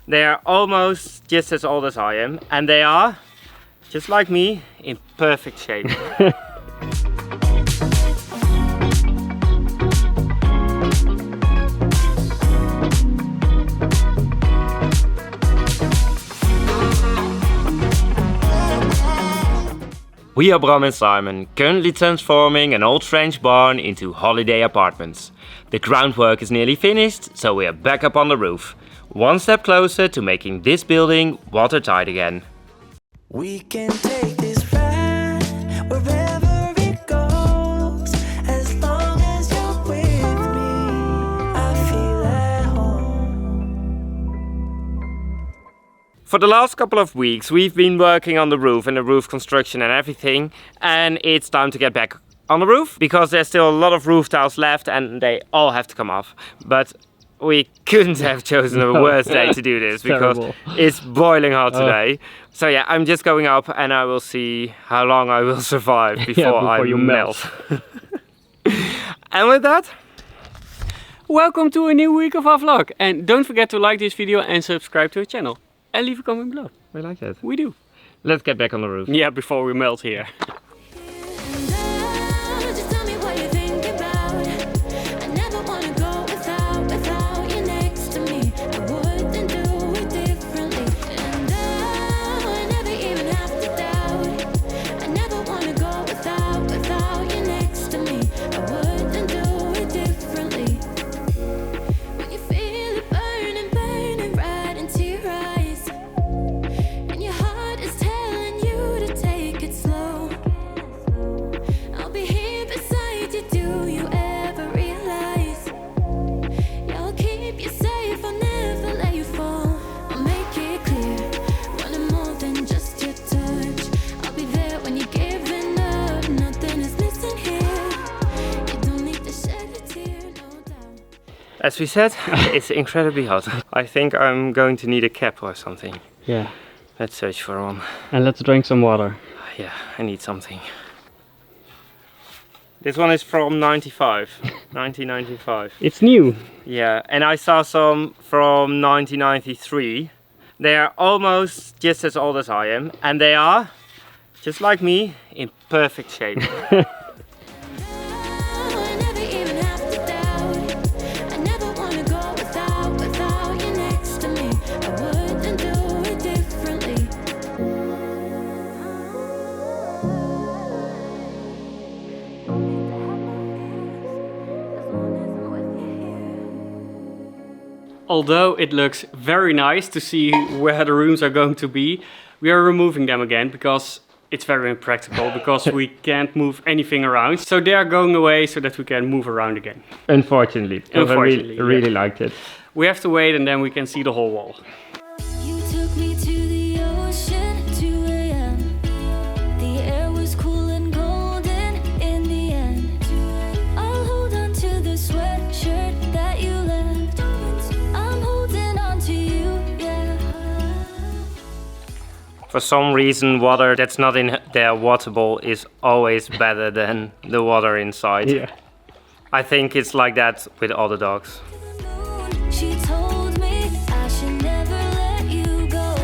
They are almost just as old as I am, and they are, just like me, in perfect shape. We are Bram and Simon, currently transforming an old French barn into holiday apartments. The groundwork is nearly finished, so we are back up on the roof. One step closer to making this building watertight again. We can take this ride wherever it goes, as long as you're with me, I feel at home. For the last couple of weeks we've been working on the roof and the roof construction and everything, and it's time to get back on the roof because there's still a lot of roof tiles left and they all have to come off. But we couldn't have chosen a worse day to do this because it's boiling hot today. So yeah, I'm just going up and I will see how long I will survive before I melt. And with that, welcome to a new week of our vlog. And don't forget to like this video and subscribe to our channel. And leave a comment below. we like that. We do. Let's get back on the roof. Yeah, before we melt here. Just tell me what you think about. I never wanna go without you next to me. I wouldn't do it differently. And I never even have to doubt. I never wanna go without you next to me. I wouldn't do it differently. When you feel it burning right into your eyes, and your heart is telling you to take it slow, I'll be here beside you. Do you ever realize? Yeah, I'll keep you safe, I'll never let you fall. I'll make it clear, wanting more than just your touch. I'll be there when you're giving up, nothing is missing here. You don't need to shed a tear, no doubt. As we said, it's incredibly hot. I think I'm going to need a cap or something. Yeah. Let's search for one. And let's drink some water. Yeah, I need something. This one is from 1995. It's new. Yeah, and I saw some from 1993. They are almost just as old as I am, and they are, just like me, in perfect shape. I never even have to doubt. I never wanna go without you next to me. I wouldn't do it differently. Although it looks very nice to see where the rooms are going to be, we are removing them again because it's very impractical because we can't move anything around. So they are going away so that we can move around again. Unfortunately, because Unfortunately, I really liked it. We have to wait and then we can see the whole wall. You took me to the ocean at 2 a.m. The air was cool and golden in the end. I'll hold on to the sweatshirt that you left. I'm holding on to you, yeah. For some reason, water that's not in their water bowl is always better than the water inside. Yeah. I think it's like that with all the dogs. She told me I should never let you go.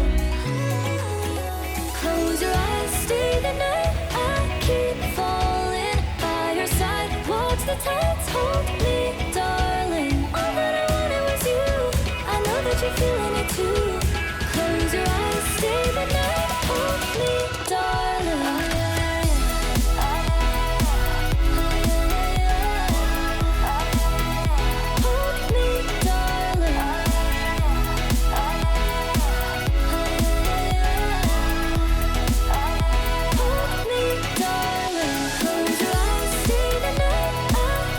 Close your eyes, stay the night. I keep falling by your side. Watch the tides hold me, darling. All that I wanted was you. I know that you're feeling it too. Close your eyes, stay the night. Hold me, darling. Hold me, darling. Hold me, darling. Close your eyes, stay the night. I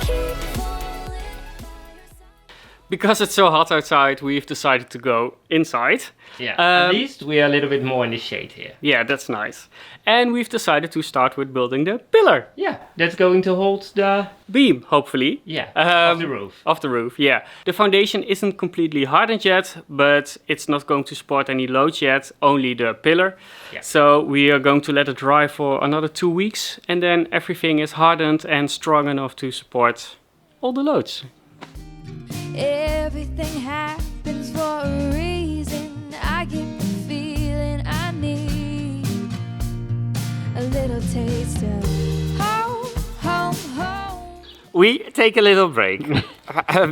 keep falling by your side. Because it's so hot outside, we've decided to go inside. Yeah, at least we are a little bit more in the shade here. Yeah, that's nice. And we've decided to start with building the pillar. Yeah, that's going to hold the Beam, hopefully. of the roof. Of the roof, yeah. The foundation isn't completely hardened yet, but it's not going to support any loads yet, only the pillar. Yeah. So we are going to let it dry for another 2 weeks, and then everything is hardened and strong enough to support all the loads. Everything happens for a reason. we take a little break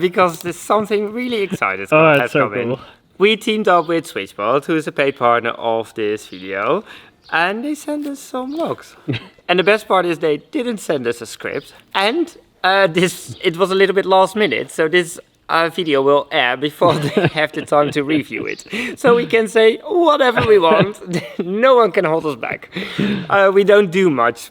because there's something really exciting Oh, has that's so come in. cool. We teamed up with Switchbot, who is a paid partner of this video, and they sent us some logs. And the best part is they didn't send us a script, and it was a little bit last minute, so this video will air before they have the time to review it. So we can say whatever we want. No one can hold us back. We don't do much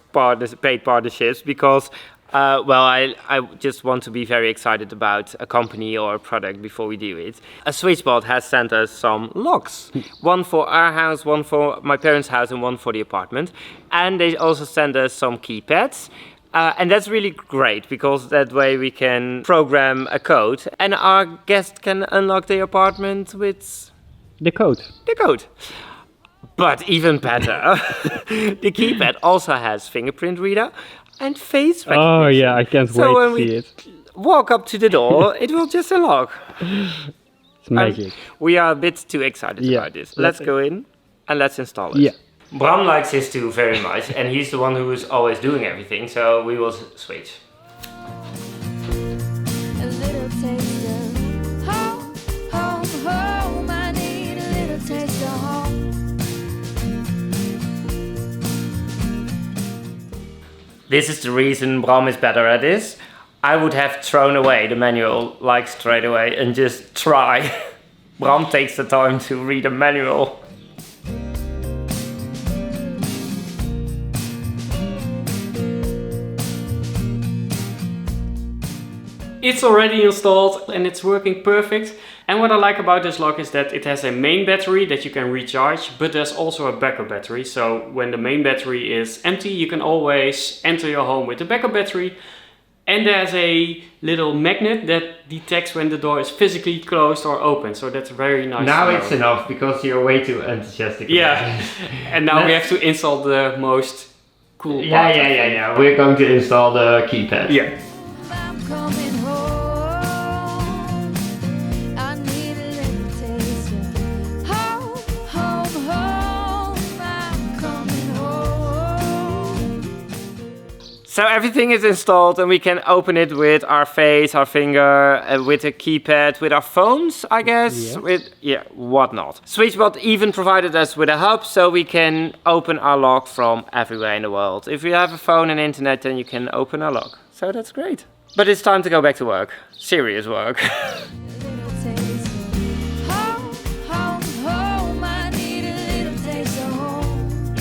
paid partnerships because, I just want to be very excited about a company or a product before we do it. A Switchbot has sent us some locks. One for our house, one for my parents' house, and one for the apartment. And they also sent us some keypads. And that's really great because that way we can program a code and our guest can unlock the apartment with The code. the code. But even better, the keypad also has fingerprint reader and face recognition. Oh yeah, I can't So wait when to we see it. walk up to the door, it will just unlock. It's magic. We are a bit too excited Yeah. about this. Let's go in and let's install it. Yeah. Bram likes his too very much, and he's the one who is always doing everything, so we will switch. A little taste of home, home, home. I need a little taste of home. This is the reason Bram is better at this. I would have thrown away the manual like straight away and just try. Bram takes the time to read a manual. It's already installed and it's working perfect. And what I like about this lock is that it has a main battery that you can recharge, but there's also a backup battery. So when the main battery is empty, you can always enter your home with the backup battery. And there's a little magnet that detects when the door is physically closed or open. So that's very nice. Now to it's know. enough because you're way too enthusiastic. Yeah. And now we have to install the most cool part. Yeah. We're going to install the keypad. Yeah. I'm coming home. I need a little taste of home, home, home. I'm coming home. So everything is installed and we can open it with our face, our finger, with a keypad, with our phones, I guess, whatnot. Switchbot even provided us with a hub so we can open our lock from everywhere in the world. If you have a phone and internet, then you can open our lock. So that's great. But it's time to go back to work. Serious work. Little taste of home, home, home. I need a little taste of home.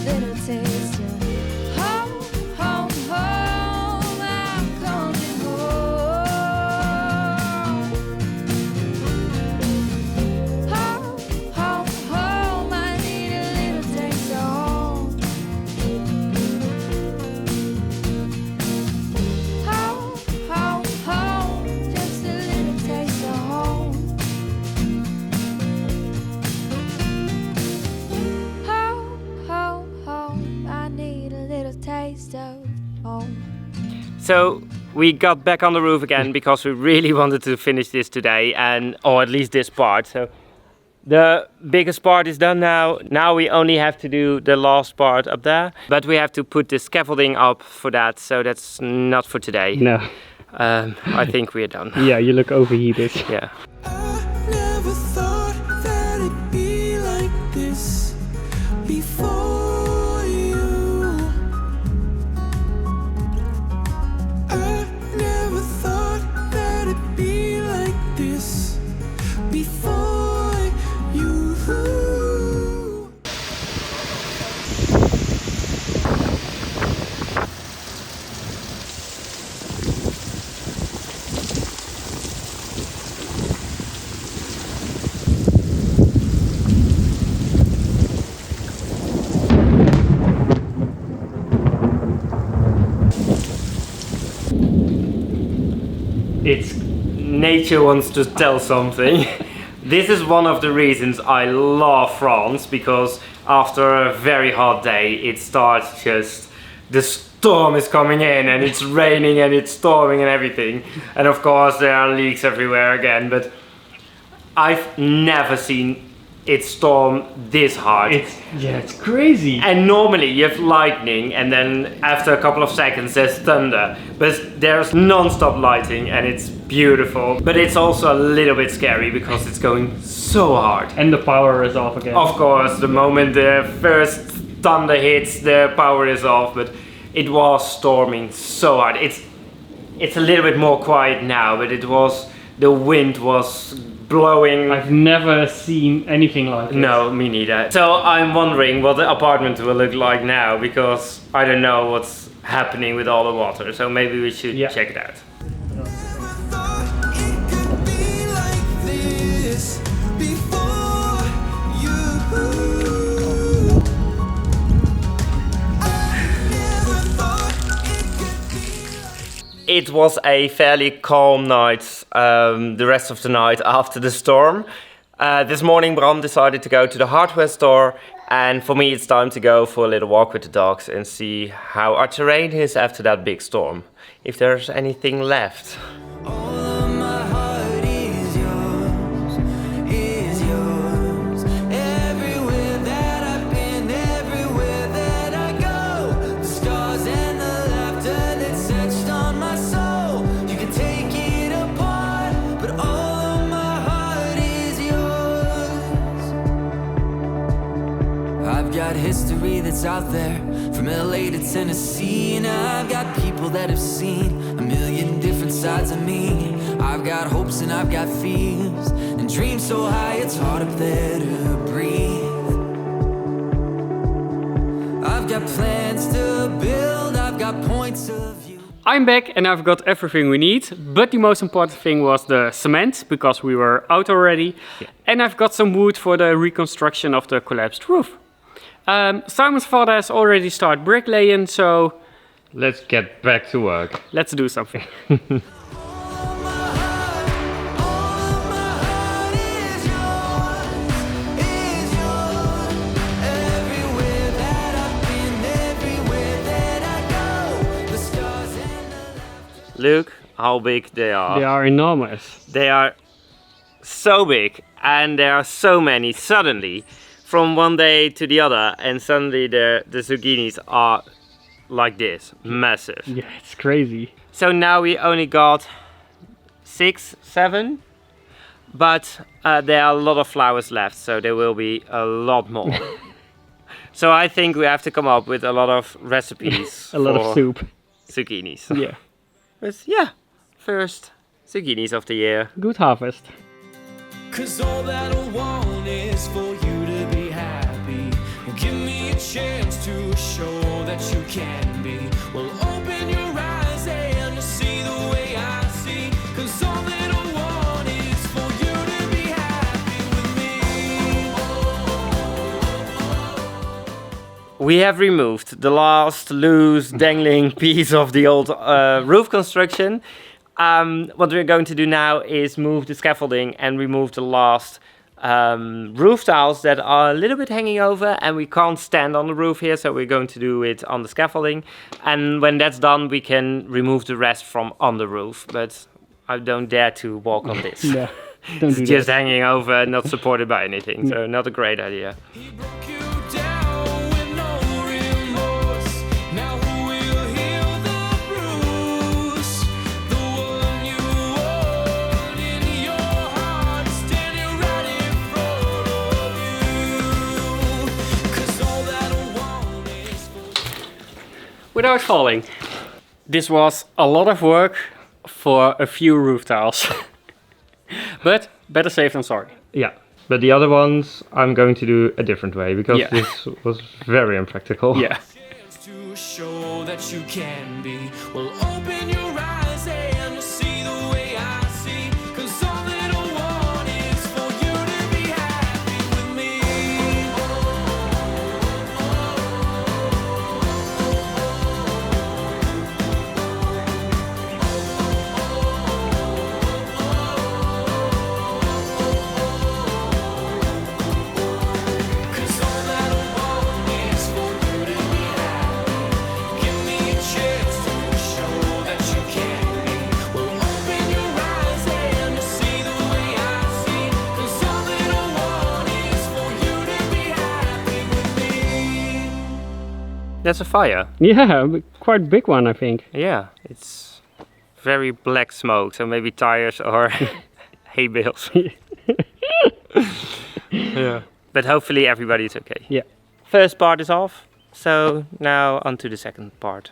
Little taste of home, home, home. I'm coming home. Home, home, home. I need a little taste of home. Home, home, home, just a little taste of home. Home, home, home, I need a little taste of home. So we got back on the roof again because we really wanted to finish this today, or at least this part. So the biggest part is done now. Now we only have to do the last part up there, but we have to put the scaffolding up for that. So that's not for today. No. I think we're done. Yeah, you look overheated. Yeah. I never thought that it'd be like this before you. I never thought that it'd be like this before you. It's nature wants to tell something. This is one of the reasons I love France, because after a very hot day it starts just, the storm is coming in and it's raining and it's storming and everything. And of course there are leaks everywhere again, but I've never seen it stormed this hard. It's crazy. And normally you have lightning and then after a couple of seconds there's thunder. But there's non-stop lighting and it's beautiful. But it's also a little bit scary because it's going so hard. And the power is off again. Of course, the moment the first thunder hits, the power is off. But it was storming so hard. It's a little bit more quiet now, but the wind was blowing. I've never seen anything like it. No, me neither. So I'm wondering what the apartment will look like now because I don't know what's happening with all the water. So maybe we should check it out. Thought it could be like this before you. I never thought it could be like. It was a fairly calm night, the rest of the night after the storm. This morning Bram decided to go to the hardware store, and for me it's time to go for a little walk with the dogs and see how our terrain is after that big storm. If there's anything left. All of my heart is yours, everywhere that I've been, everywhere that I go. The scars and the laughter that's etched on my soul. You can take it apart, but all of my heart is yours. I've got history that's out there, from LA to Tennessee, and I've got people that have seen a million different sides of me. I've got hopes and I've got fears, and dreams so high it's hard up there to breathe. I've got plans to build, I've got points of view. I'm back and I've got everything we need, but the most important thing was the cement, because we were out already. And I've got some wood for the reconstruction of the collapsed roof. Simon's father has already started bricklaying, so Let's get back to work. let's do something. All of my heart is yours, everywhere that I've been, everywhere that I go. The stars and the Look how big they are. They are enormous. They are so big and there are so many suddenly from one day to the other, and suddenly the zucchinis are like this, massive. Yeah, it's crazy. So now we only got 6, 7, but there are a lot of flowers left, so there will be a lot more. So I think we have to come up with a lot of recipes A lot of for soup. zucchinis. Yeah, But yeah, first zucchinis of the year. good harvest. 'Cause all that I want is for you to be happy. Give me a chance to show that you can be. Well, open your eyes and you'll see the way I see. 'Cause all that I want is for you to be happy with me. We have removed the last loose dangling piece of the old roof construction. What we're going to do now is move the scaffolding and remove the last roof tiles that are a little bit hanging over, and we can't stand on the roof here, so we're going to do it on the scaffolding. And when that's done, we can remove the rest from on the roof. But I don't dare to walk on this. No, don't It's do just that. hanging over, not supported by anything, so not a great idea. He broke you down with no remorse. Now who will heal the bruise? The one you hold in your heart, standing right in front of you. 'Cause all that I want is for Without falling. This was a lot of work for a few roof tiles. But better safe than sorry. Yeah, but the other ones I'm going to do a different way because this was very impractical. Yeah. chance to show that you can be. Well, open your eyes and you'll see the way I see. 'Cause all that I want is for you to be happy with me. Cause all that I want is for you to be happy. Give me a chance to show that you can There's a fire. Yeah, quite big one, I think. Yeah, it's very black smoke, so maybe tires or hay bales. Yeah. But hopefully everybody's okay. Yeah, First part is off, so now on to the second part.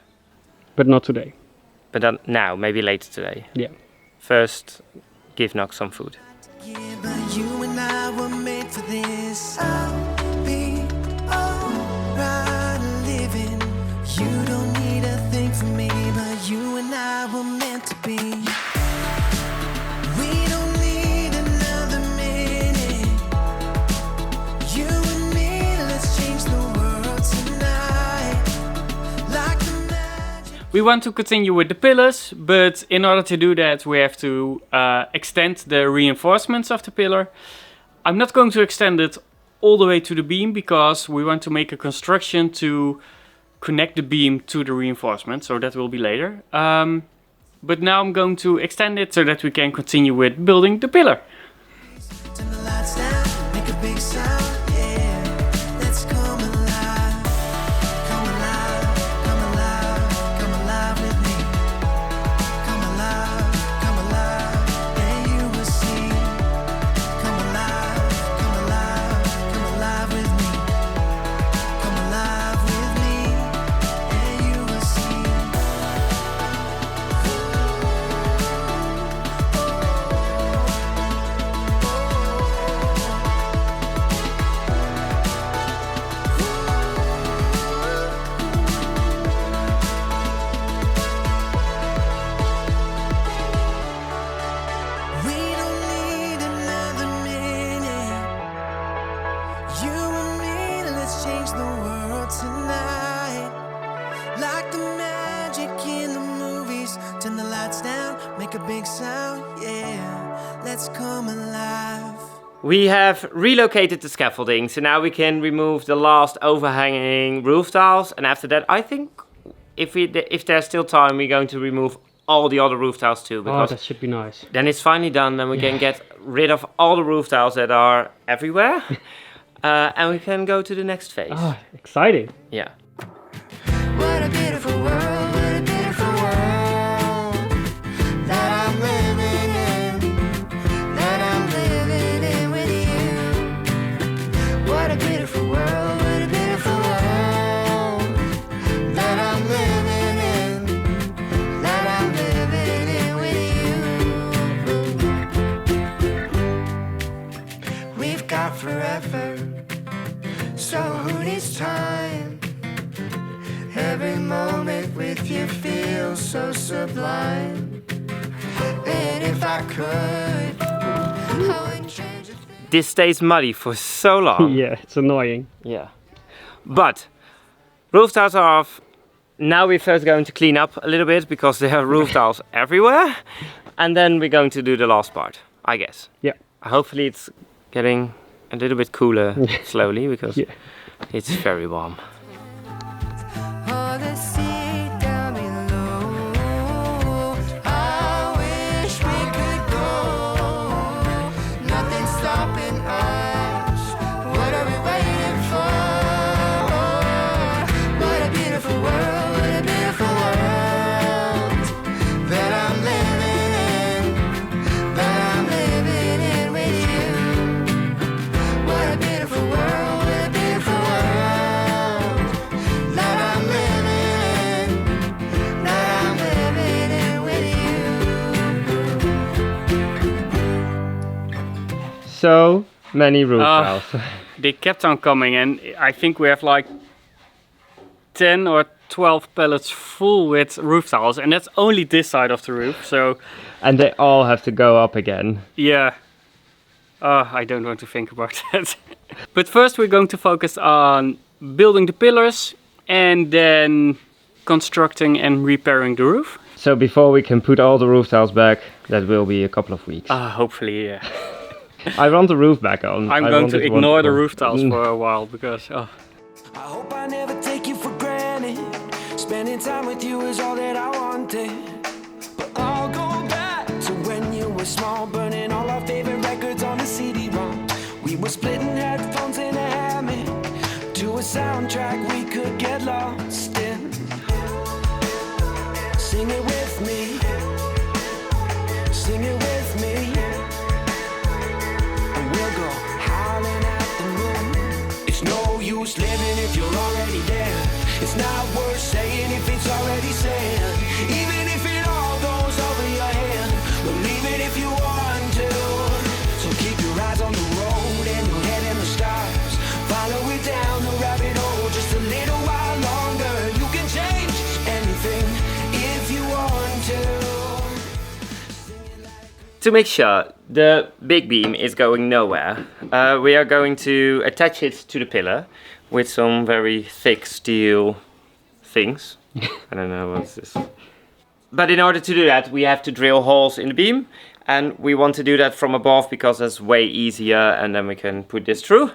but not today. But then now, maybe later today. Yeah. First, give Nox some food. Yeah, but you and I were made for this. I'll be alright living. You don't need a thing from me, but you and I were meant to be. We don't need another minute. You and me, let's change the world tonight. Like the magic. We want to continue with the pillars, but in order to do that, we have to extend the reinforcements of the pillar. I'm not going to extend it all the way to the beam because we want to make a construction to connect the beam to the reinforcement, so that will be later. But now I'm going to extend it so that we can continue with building the pillar. Turn the lights down, make a big sound, yeah. Let's come alive, come alive, come alive, come alive with me. Come alive, and you will see. Come alive, come alive, come alive with me. Come alive with me, and you will see. We don't need another minute. You and me, let's change the world tonight. Like the magic in the movies. Turn the lights down, make a big sound, yeah. Let's come alive. We have relocated the scaffolding, so now we can remove the last overhanging roof tiles. And after that, I think if there's still time, we're going to remove all the other roof tiles too. Oh, Because that should be nice. then it's finally done, then we can get rid of all the roof tiles that are everywhere. And we can go to the next phase. Oh, exciting. Yeah. What a beautiful world, what a beautiful world that I'm living in with you. What a beautiful world, what a beautiful world that I'm living in with you. We've got forever, so who needs time? Every moment with you feels so sublime. And if I could, I wouldn't change a thing. This stays muddy for so long. Yeah, it's annoying. Yeah. But roof tiles are off. Now we're first going to clean up a little bit because there are roof tiles everywhere. And then we're going to do the last part, I guess. Yeah. Hopefully it's getting a little bit cooler slowly because Yeah. it's very warm. Oh, the sea down below. I wish we could go. Nothing's stopping us. What are we waiting for? What a beautiful world, what a beautiful world that I'm living in with you. What a beautiful world, what a beautiful world that I'm living in with you. So many roof Ah. tiles. They kept on coming, and I think we have like 10 or 12 pallets full with roof tiles, and that's only this side of the roof. So And they all have to go up again. yeah, I don't want to think about that. But first we're going to focus on building the pillars and then constructing and repairing the roof. So before we can put all the roof tiles back, that will be a couple of weeks. Hopefully, yeah. I want the roof back on. I'm I going want to it ignore the wonderful. roof tiles for a while because I hope I never take you for granted. Spending time with you is all that I wanted. But I'll go back to when you were small, burning all our favorite records on the CD-ROM. We were splitting headphones in a hammock to a soundtrack we could get lost. if you're already there. It's not worth saying if it's already said. Even if it all goes over your head, believe it if you want to. So keep your eyes on the road and your head in the stars. Follow it down the rabbit hole just a little while longer. You can change anything if you want to. To make sure the big beam is going nowhere, we are going to attach it to the pillar with some very thick steel things. I don't know what's this. But in order to do that, we have to drill holes in the beam, and we want to do that from above because that's way easier, and then we can put this through.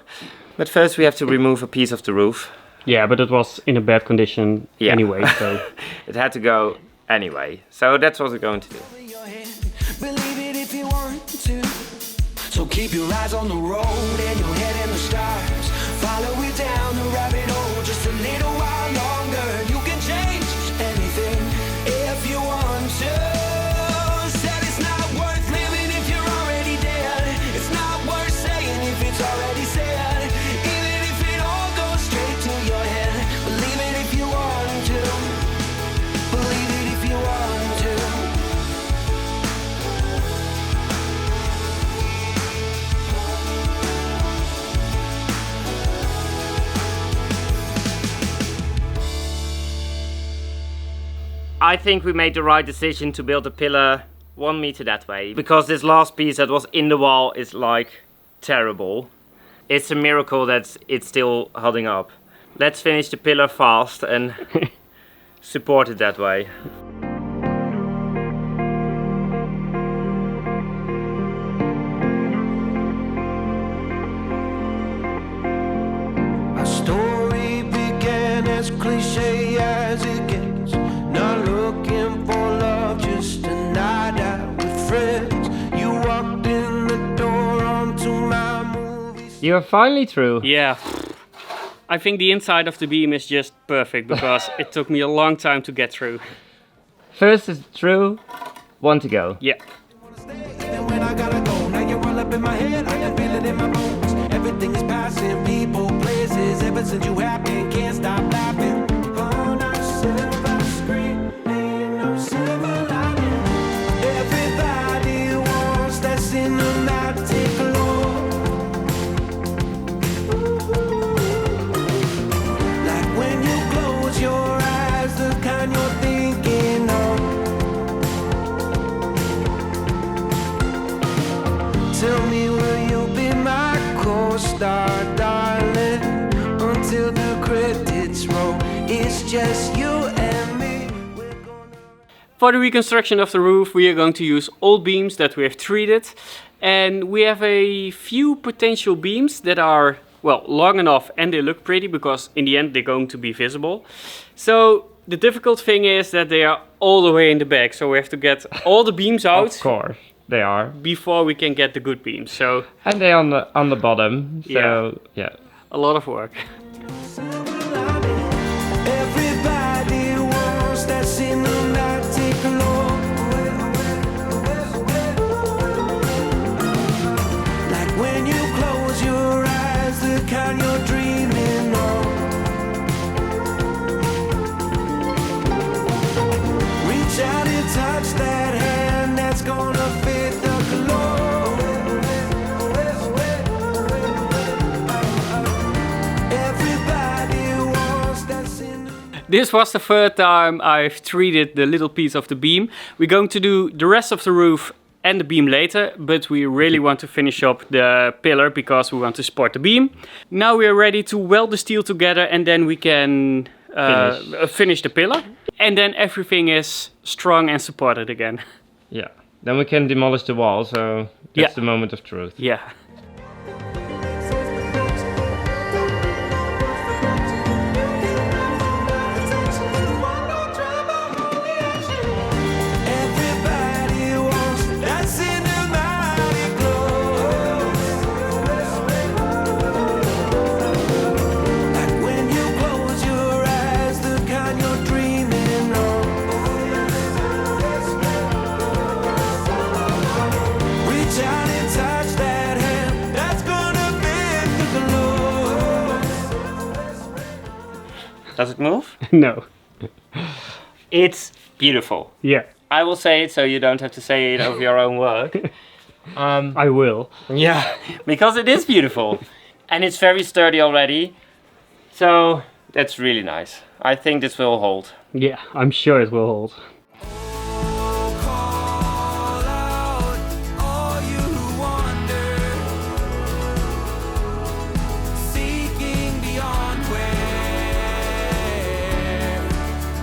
But first we have to remove a piece of the roof. Yeah, but it was in a bad condition Yeah. anyway, so... It had to go anyway. So that's what we're going to do. In your head, believe it if you want to. So keep your eyes on the road and your head in the stars. Follow it down the rabbit hole just a little while longer. You can change anything if you want to. Said it's not worth living if you're already dead. It's not worth saying if it's already said. Even if it all goes straight to your head, believe it if you want to. Believe it if you want to. I think we made the right decision to build a pillar 1 meter that way, because this last piece that was in the wall is like terrible. It's a miracle that it's still holding up. Let's finish the pillar fast and support it that way. Our story began as cliche as it gets. Not looking for love, just a night out with friends. You walked in the door onto my movie. You're finally through. Yeah. I think the inside of the beam is just perfect because it took me a long time to get through. First is through, 1 to go. Yeah. Even when I gotta go, now you're all up in my head, I can feel it in my bones. Everything is passing, people, places. Ever since you happened, can't stop laughing. On our silver screen, ain't no silver lining. Everybody wants that cinematic glow. Like when you close your eyes, the kind you're thinking of. Tell me, will you be my co-star, darling? Until the credits roll, it's just you and me. We're gonna... For the reconstruction of the roof, we are going to use old beams that we have treated. And we have a few potential beams that are, well, long enough and they look pretty because in the end they're going to be visible. So the difficult thing is that they are all the way in the back. So we have to get all the beams out Of course, they are. before we can get the good beams. So And they're on the bottom, so yeah. a lot of work. Everybody wants that cinematic glow. Like when you close your eyes, the kind you're dreaming of. Reach out and touch that hand that's gonna fit the glow. Everybody wants that cinematic. This was the third time I've treated the little piece of the beam. We're going to do the rest of the roof and the beam later, but we really want to finish up the pillar because we want to support the beam. Now we are ready to weld the steel together and then we can finish the pillar. And then everything is strong and supported again. Yeah. Then we can demolish the wall, so that's Yeah. the moment of truth. Yeah. Everybody wants that cinematic glow. Like when you close your eyes, the kind you're dreaming of. Reach out and touch that hand Does it move? No. It's beautiful. Yeah, I will say it so you don't have to say it over your own work. I will. Yeah, because it is beautiful. And it's very sturdy already. So that's really nice. I think this will hold. Yeah, I'm sure it will hold. Call out all you who wander, seeking beyond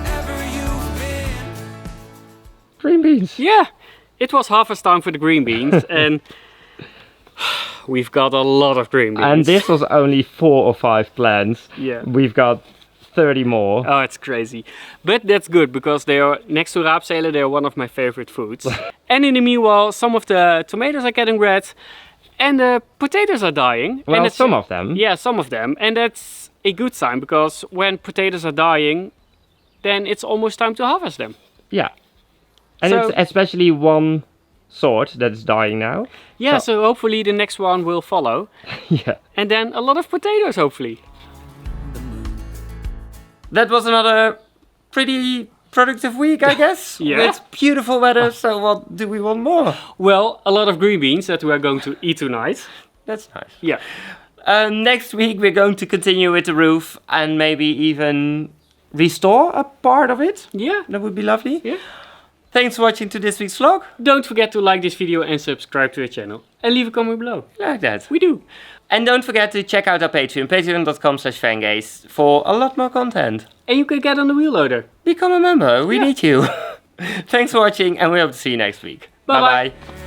wherever you've been. Green beans. Yeah, it was harvest time for the green beans and we've got a lot of green beans. And this was only 4 or 5 plants. Yeah. We've got 30 more. Oh, it's crazy. But that's good because they are, next to raapzelen, they are one of my favorite foods. And in the meanwhile, some of the tomatoes are getting red and the potatoes are dying. Well, and it's, some of them. Yeah, some of them. And that's a good sign because when potatoes are dying, then it's almost time to harvest them. Yeah. And So- it's especially one sort that's dying now. Yeah, so hopefully the next one will follow. Yeah. And then a lot of potatoes, hopefully. That was another pretty productive week, I guess. Yeah. With beautiful weather, so what do we want more? Well, a lot of green beans that we are going to eat tonight. That's nice. Yeah. Next week we're going to continue with the roof and maybe even restore a part of it. Yeah. That would be lovely. Yeah. Thanks for watching to this week's vlog. Don't forget to like this video and subscribe to the channel. And leave a comment below. Like that. We do. And don't forget to check out our Patreon, patreon.com/fangaze, for a lot more content. And you can get on the wheel loader. Become a member, we Yeah. need you. Thanks for watching and we hope to see you next week. Bye-bye. Bye-bye.